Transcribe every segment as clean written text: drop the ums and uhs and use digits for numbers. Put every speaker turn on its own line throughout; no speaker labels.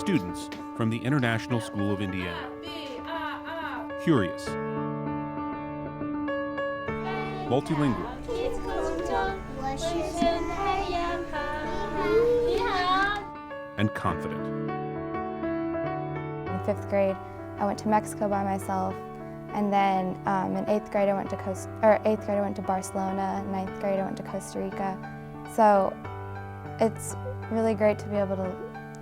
students from the International School of Indiana. Curious, multilingual, and confident.
In 5th grade, I went to Mexico by myself, and then in 8th grade I went to Barcelona. In 9th grade I went to Costa Rica. So it's really great to be able to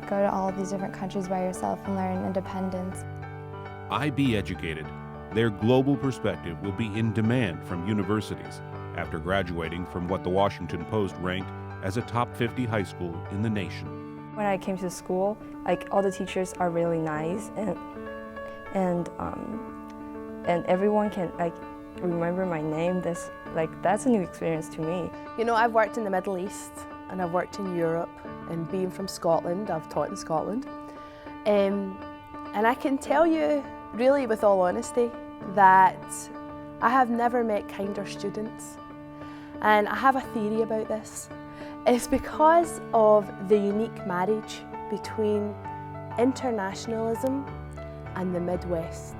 go to all of these different countries by yourself and learn independence.
IB educated, their global perspective will be in demand from universities after graduating from what the Washington Post ranked as a top 50 high school in the nation.
When I came to school, all the teachers are really nice, and everyone can remember my name. That's a new experience to me.
You know, I've worked in the Middle East and I've worked in Europe, and being from Scotland, I've taught in Scotland. And I can tell you, really with all honesty, that I have never met kinder students. And I have a theory about this. It's because of the unique marriage between internationalism and the Midwest,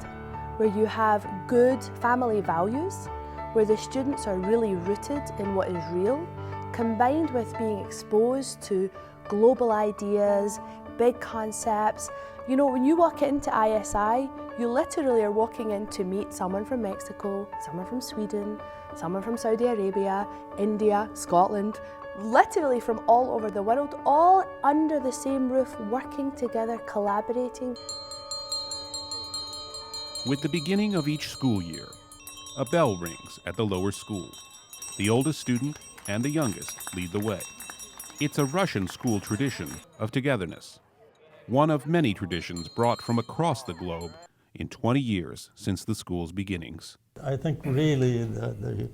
where you have good family values, where the students are really rooted in what is real, combined with being exposed to global ideas, big concepts. You know, when you walk into ISI, you literally are walking in to meet someone from Mexico, someone from Sweden, someone from Saudi Arabia, India, Scotland, literally from all over the world, all under the same roof, working together, collaborating.
With the beginning of each school year, a bell rings at the lower school. The oldest student and the youngest lead the way. It's a Russian school tradition of togetherness, one of many traditions brought from across the globe in 20 years since the school's beginnings.
I think really the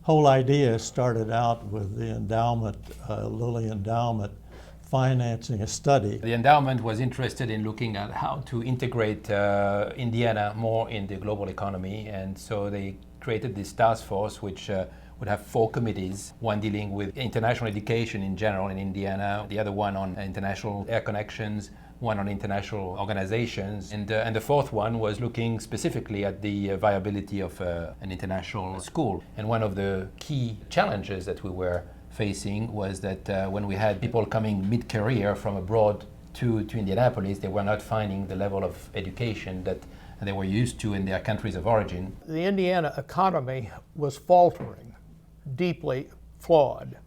whole idea started out with the endowment, Lilly Endowment, financing a study.
The endowment was interested in looking at how to integrate Indiana more in the global economy, and so they created this task force which would have 4 committees, one dealing with international education in general in Indiana, the other one on international air connections, one on international organizations, and the fourth one was looking specifically at the viability of an international school. And one of the key challenges that we were facing was that when we had people coming mid-career from abroad to Indianapolis, they were not finding the level of education that they were used to in their countries of origin.
The Indiana economy was faltering, deeply flawed,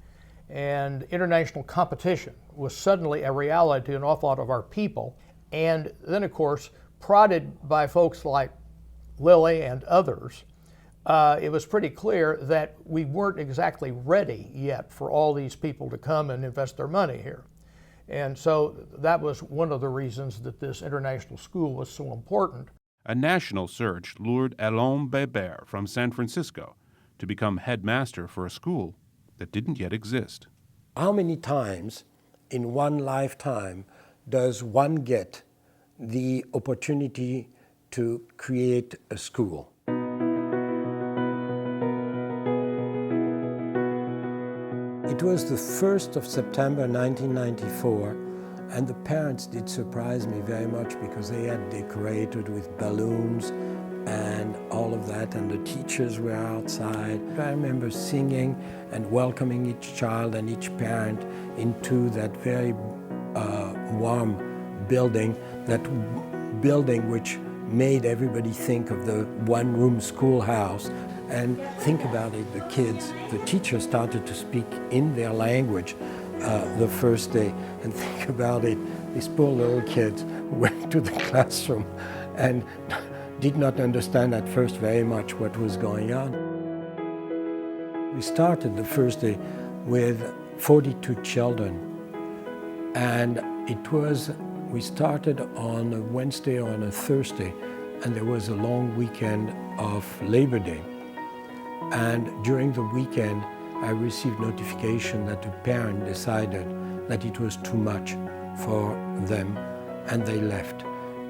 and international competition was suddenly a reality to an awful lot of our people. And then, of course, prodded by folks like Lilly and others, it was pretty clear that we weren't exactly ready yet for all these people to come and invest their money here. And so that was one of the reasons that this international school was so important.
A national search lured Alain Bébert from San Francisco to become headmaster for a school that didn't yet exist.
How many times in one lifetime does one get the opportunity to create a school? It was the 1st of September 1994, and the parents did surprise me very much because they had decorated with balloons and all of that, and the teachers were outside. I remember singing and welcoming each child and each parent into that very warm building, which made everybody think of the one-room schoolhouse. And think about it, the teachers started to speak in their language the first day. And think about it, these poor little kids went to the classroom and did not understand at first very much what was going on. We started the first day with 42 children, and we started on a Wednesday or on a Thursday, and there was a long weekend of Labor Day. And during the weekend, I received notification that a parent decided that it was too much for them, and they left.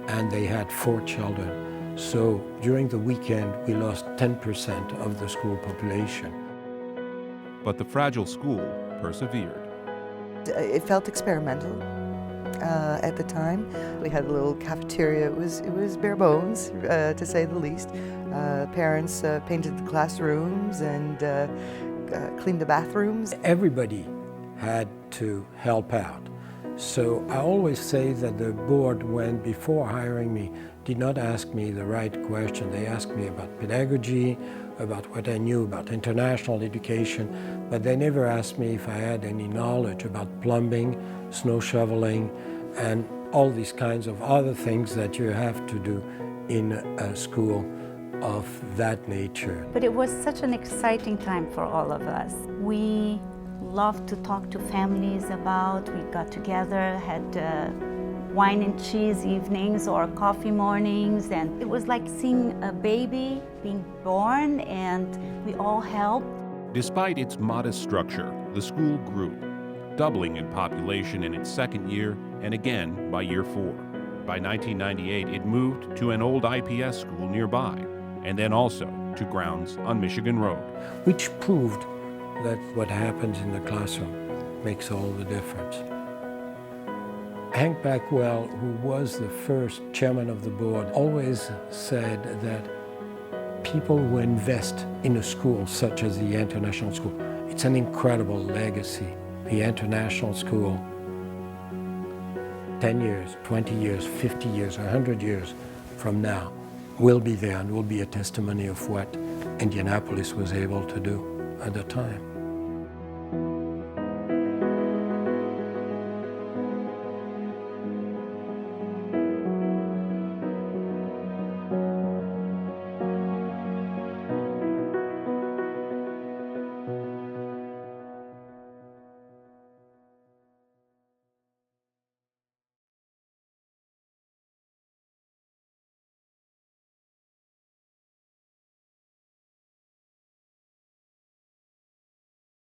And they had 4 children. So during the weekend, we lost 10% of the school population.
But the fragile school persevered.
It felt experimental. at the time. We had a little cafeteria. It was bare bones, to say the least. Parents painted the classrooms and cleaned the bathrooms.
Everybody had to help out. So I always say that the board, when before hiring me, did not ask me the right question. They asked me about pedagogy, about what I knew about international education, but they never asked me if I had any knowledge about plumbing, snow shoveling, and all these kinds of other things that you have to do in a school of that nature.
But it was such an exciting time for all of us. We loved to talk to families about, we got together, had wine and cheese evenings or coffee mornings, and it was like seeing a baby being born, and we all helped.
Despite its modest structure, the school grew, doubling in population in its second year and again by year 4. By 1998, it moved to an old IPS school nearby, and then also to grounds on Michigan Road.
Which proved that what happens in the classroom makes all the difference. Hank Backwell, who was the first chairman of the board, always said that people who invest in a school such as the International School, it's an incredible legacy. The International School, 10 years, 20 years, 50 years, 100 years from now, will be there and will be a testimony of what Indianapolis was able to do at the time.